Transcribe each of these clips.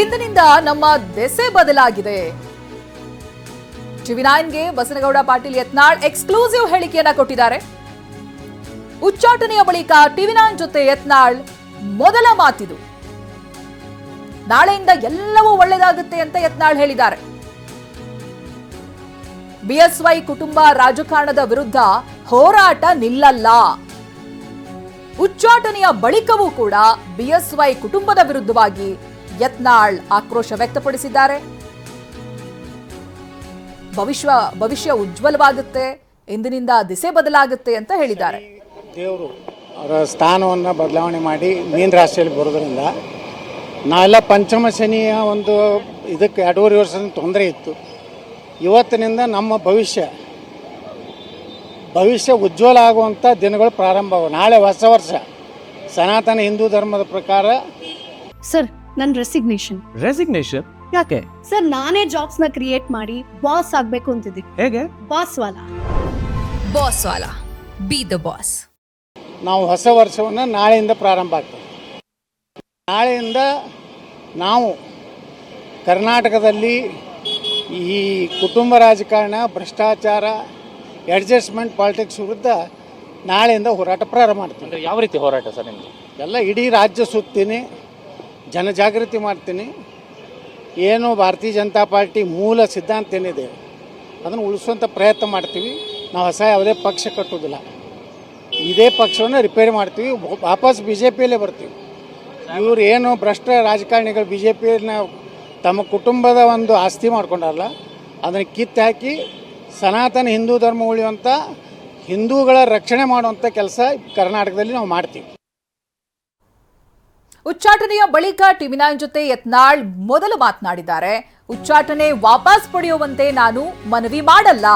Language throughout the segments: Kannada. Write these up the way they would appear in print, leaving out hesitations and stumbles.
ಇಂದಿನಿಂದ ನಮ್ಮ ದೆಸೆ ಬದಲಾಗಿದೆ. ಟಿವಿ9ಗೆ ಬಸನಗೌಡ ಪಾಟೀಲ್ ಯತ್ನಾಳ್ ಎಕ್ಸ್ಕ್ಲೂಸಿವ್ ಹೇಳಿಕೆಯನ್ನ ಕೊಟ್ಟಿದ್ದಾರೆ. ಉಚ್ಚಾಟನೆಯ ಬಳಿಕ ಟಿವಿ9 ಜೊತೆ ಯತ್ನಾಳ್ ಮೊದಲ ಮಾತಿದು. ನಾಳೆಯಿಂದ ಎಲ್ಲವೂ ಒಳ್ಳೆಯದಾಗುತ್ತೆ ಅಂತ ಯತ್ನಾಳ್ ಹೇಳಿದ್ದಾರೆ. ಬಿಎಸ್ವೈ ಕುಟುಂಬ ರಾಜಕಾರಣದ ವಿರುದ್ಧ ಹೋರಾಟ ನಿಲ್ಲಲ್ಲ. ಉಚ್ಚಾಟನೆಯ ಬಳಿಕವೂ ಕೂಡ ಬಿಎಸ್ವೈ ಕುಟುಂಬದ ವಿರುದ್ಧವಾಗಿ ಯತ್ನಾಳ್ ಆಕ್ರೋಶ ವ್ಯಕ್ತಪಡಿಸಿದ್ದಾರೆ. ಭವಿಷ್ಯ ಉಜ್ವಲವಾಗುತ್ತೆ, ಇಂದಿನಿಂದ ದಿಸೆ ಬದಲಾಗುತ್ತೆ ಅಂತ ಹೇಳಿದ್ದಾರೆ. ದೇವರು ಅವರ ಸ್ಥಾನವನ್ನು ಬದಲಾವಣೆ ಮಾಡಿ ಮೀನ ರಾಶಿಯಲ್ಲಿ ಬರೋದ್ರಿಂದ ನಾವೆಲ್ಲ ಪಂಚಮ ಶನಿಯ ಒಂದು ಇದಕ್ಕೆ 2.5 ವರ್ಷದ ತೊಂದರೆ ಇತ್ತು. ಇವತ್ತಿನಿಂದ ನಮ್ಮ ಭವಿಷ್ಯ ಉಜ್ವಲ ಆಗುವಂಥ ದಿನಗಳು ಪ್ರಾರಂಭ. ನಾಳೆ ಹೊಸ ವರ್ಷ ಸನಾತನ ಹಿಂದೂ ಧರ್ಮದ ಪ್ರಕಾರ. ಸರ್, ನನ್ನ ರೆಸಿಗ್ನೇಷನ್ ಯಾಕೆ ಸರ್? ನಾನೇ ಜಾಬ್ಸ್ ನ ಕ್ರಿಯೇಟ್ ಮಾಡಿ ಬಾಸ್ ಆಗ್ಬೇಕು ಅಂತಿದ್ದೀನಿ. ಹೇಗೆ? Boss Vala B the boss. ನಾವು ಹೊಸ ವರ್ಷವನ್ನು ನಾಳೆಯಿಂದ ಪ್ರಾರಂಭ ಆಗ್ತದೆ. ನಾಳೆಯಿಂದ ನಾವು ಕರ್ನಾಟಕದಲ್ಲಿ ಈ ಕುಟುಂಬ ರಾಜಕಾರಣ, ಭ್ರಷ್ಟಾಚಾರ, ಅಡ್ಜಸ್ಟ್ಮೆಂಟ್ ಪಾಲಿಟಿಕ್ಸ್ ವಿರುದ್ಧ ನಾಳೆಯಿಂದ ಹೋರಾಟ ಪ್ರಾರಂಭ ಮಾಡ್ತೀನಿ. ಯಾವ ರೀತಿ ಹೋರಾಟ ಸರ್ ನಿಮಗೆ? ಎಲ್ಲ ಇಡೀ ರಾಜ್ಯ ಸುತ್ತೀನಿ, ಜನಜಾಗೃತಿ ಮಾಡ್ತೀನಿ. ಏನು ಭಾರತೀಯ ಜನತಾ ಪಾರ್ಟಿ ಮೂಲ ಸಿದ್ಧಾಂತ ಏನಿದೆ ಅದನ್ನು ಉಳಿಸುವಂಥ ಪ್ರಯತ್ನ ಮಾಡ್ತೀವಿ. ನಾವು ಹೊಸ ಯಾವುದೇ ಪಕ್ಷ ಕಟ್ಟೋದಿಲ್ಲ, ಇದೇ ಪಕ್ಷವನ್ನು ರಿಪೇರಿ ಮಾಡ್ತೀವಿ. ವಾಪಸ್ ಬಿ ಜೆ ಪಿಯಲ್ಲೇ ಬರ್ತೀವಿ. ಇವರು ಏನು ಭ್ರಷ್ಟ ರಾಜಕಾರಣಿಗಳು ಬಿ ಜೆ ಪಿಯನ್ನು ತಮ್ಮ ಕುಟುಂಬದ ಒಂದು ಆಸ್ತಿ ಮಾಡ್ಕೊಂಡಾರಲ್ಲ, ಅದನ್ನು ಕಿತ್ತು ಹಾಕಿ ಸನಾತನ ಹಿಂದೂ ಧರ್ಮ ಉಳಿಯುವಂಥ, ಹಿಂದೂಗಳ ರಕ್ಷಣೆ ಮಾಡುವಂಥ ಕೆಲಸ ಕರ್ನಾಟಕದಲ್ಲಿ ನಾವು ಮಾಡ್ತೀವಿ. ಉಚ್ಚಾಟನೆಯ ಬಳಿಕ ಟಿವಿ9 ಜೊತೆ ಯತ್ನಾಳ್ ಮೊದಲು ಮಾತನಾಡಿದ್ದಾರೆ. ಉಚ್ಚಾಟನೆ ವಾಪಸ್ ಪಡೆಯುವಂತೆ ನಾನು ಮನವಿ ಮಾಡಲ್ಲ.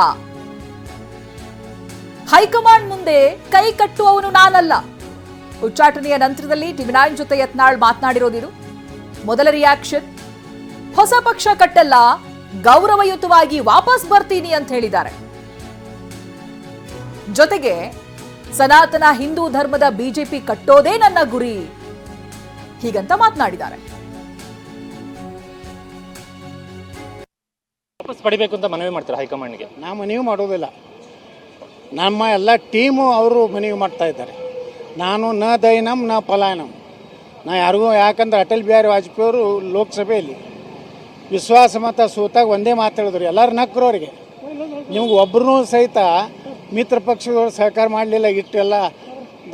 ಹೈಕಮಾಂಡ್ ಮುಂದೆ ಕೈ ಕಟ್ಟುವವನು ನಾನಲ್ಲ. ಉಚ್ಚಾಟನೆಯ ನಂತರದಲ್ಲಿ ಟಿವಿ9 ಜೊತೆ ಯತ್ನಾಳ್ ಮಾತನಾಡಿರೋದಿದು ಮೊದಲ ರಿಯಾಕ್ಷನ್. ಹೊಸ ಪಕ್ಷ ಕಟ್ಟಲ್ಲ, ಗೌರವಯುತವಾಗಿ ವಾಪಸ್ ಬರ್ತೀನಿ ಅಂತ ಹೇಳಿದ್ದಾರೆ. ಜೊತೆಗೆ ಸನಾತನ ಹಿಂದೂ ಧರ್ಮದ ಬಿಜೆಪಿ ಕಟ್ಟೋದೇ ನನ್ನ ಗುರಿ, ಹೀಗಂತ ಮಾತನಾಡಿದ್ದಾರೆ. ವಾಪಸ್ ಪಡಿಬೇಕು ಅಂತ ಮನವಿ ಮಾಡ್ತಾರೆ ಹೈಕಮಾಂಡ್ಗೆ? ನಾ ಮನವಿ ಮಾಡೋದಿಲ್ಲ, ನಮ್ಮ ಎಲ್ಲ ಟೀಮು ಅವರು ಮನವಿ ಮಾಡ್ತಾ ಇದ್ದಾರೆ. ನಾನು ನ ದೈನಂ ನ ಪಲಾಯನಂ. ನಾ ಯಾರಿಗೂ, ಯಾಕಂದ್ರೆ ಅಟಲ್ ಬಿಹಾರಿ ವಾಜಪೇಯಿ ಅವರು ಲೋಕಸಭೆಯಲ್ಲಿ ವಿಶ್ವಾಸ ಮತ ಸೋತಾಗ ಒಂದೇ ಮಾತು ಹೇಳಿದ್ರು, ಎಲ್ಲರೂ ನಕ್ಕರು ಅವರಿಗೆ. ನಿಮ್ಗೆ ಒಬ್ಬರೂ ಸಹಿತ ಮಿತ್ರ ಪಕ್ಷದವರು ಸಹಕಾರ ಮಾಡಲಿಲ್ಲ ಇಟ್ಟೆಲ್ಲ.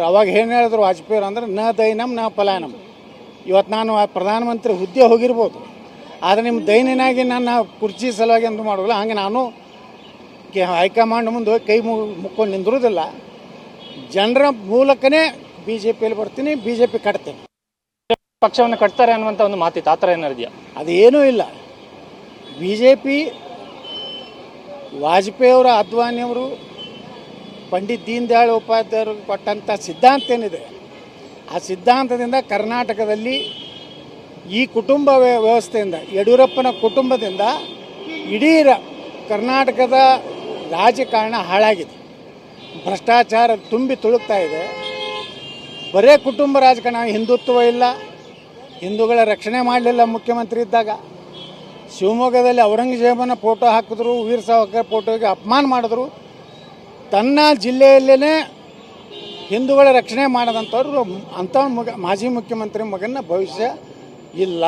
ಅವಾಗ ಏನು ಹೇಳಿದ್ರು ವಾಜಪೇಯಿ ಅಂದ್ರೆ ನ ದೈನಂ ನ ಪಲಾಯನಂ. ಇವತ್ತು ನಾನು ಪ್ರಧಾನಮಂತ್ರಿ ಹುದ್ದೆ ಹೋಗಿರ್ಬೋದು, ಆದರೆ ನಿಮ್ಮ ದೈನಿನಾಗಿ ನನ್ನ ಕುರ್ಚಿ ಸಲುವಾಗಿ ಅಂತ ಮಾಡೋದಿಲ್ಲ. ಹಾಗೆ ನಾನು ಹೈಕಮಾಂಡ್ ಮುಂದೆ ಹೋಗಿ ಕೈ ಮುಕ್ಕೊಂಡು ನಿಂದಿರೋದಿಲ್ಲ. ಜನರ ಮೂಲಕನೇ ಬಿ ಜೆ ಪಿಯಲ್ಲಿ ಬರ್ತೀನಿ, ಬಿ ಜೆ ಪಿ ಕಟ್ತೇನೆ. ಪಕ್ಷವನ್ನು ಕಟ್ತಾರೆ ಅನ್ನುವಂಥ ಒಂದು ಮಾತಿತ್ತು, ಆ ಥರ ಏನಾರು ಇದೆಯಾ? ಅದೇನೂ ಇಲ್ಲ. ಬಿ ಜೆ ಪಿ ವಾಜಪೇಯಿಯವರು, ಅದ್ವಾನಿಯವರು, ಪಂಡಿತ್ ದೀನ್ ದಯಾಳ್ ಉಪಾಧ್ಯಾಯರು ಕೊಟ್ಟಂಥ ಸಿದ್ಧಾಂತ ಏನಿದೆ, ಆ ಸಿದ್ಧಾಂತದಿಂದ ಕರ್ನಾಟಕದಲ್ಲಿ ಈ ಕುಟುಂಬ ವ್ಯವಸ್ಥೆಯಿಂದ, ಯಡಿಯೂರಪ್ಪನ ಕುಟುಂಬದಿಂದ ಇಡೀ ಕರ್ನಾಟಕದ ರಾಜಕಾರಣ ಹಾಳಾಗಿದೆ. ಭ್ರಷ್ಟಾಚಾರ ತುಂಬಿ ತುಳುಕ್ತಾ ಇದೆ. ಬರೇ ಕುಟುಂಬ ರಾಜಕಾರಣ, ಹಿಂದುತ್ವ ಇಲ್ಲ, ಹಿಂದೂಗಳ ರಕ್ಷಣೆ ಮಾಡಲಿಲ್ಲ ಮುಖ್ಯಮಂತ್ರಿ ಇದ್ದಾಗ. ಶಿವಮೊಗ್ಗದಲ್ಲಿ ಔರಂಗಜೇಬನ ಫೋಟೋ ಹಾಕಿದ್ರು, ವೀರ ಸಾವರ್ಕರ್ ಫೋಟೋಗೆ ಅಪಮಾನ ಮಾಡಿದ್ರು. ತನ್ನ ಜಿಲ್ಲೆಯಲ್ಲೇ ಹಿಂದೂಗಳ ರಕ್ಷಣೆ ಮಾಡದಂಥವ್ರು ಅಂಥ ಮಾಜಿ ಮುಖ್ಯಮಂತ್ರಿ ಮಗನ ಭವಿಷ್ಯ ಇಲ್ಲ.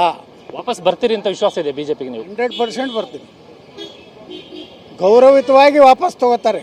ವಾಪಸ್ ಬರ್ತೀರಿ ಅಂತ ವಿಶ್ವಾಸ ಇದೆ ಬಿಜೆಪಿಗೆ? ನೀವು 100% ಬರ್ತೀವಿ. ಗೌರವಯುತವಾಗಿ ವಾಪಸ್ ತಗೋತಾರೆ.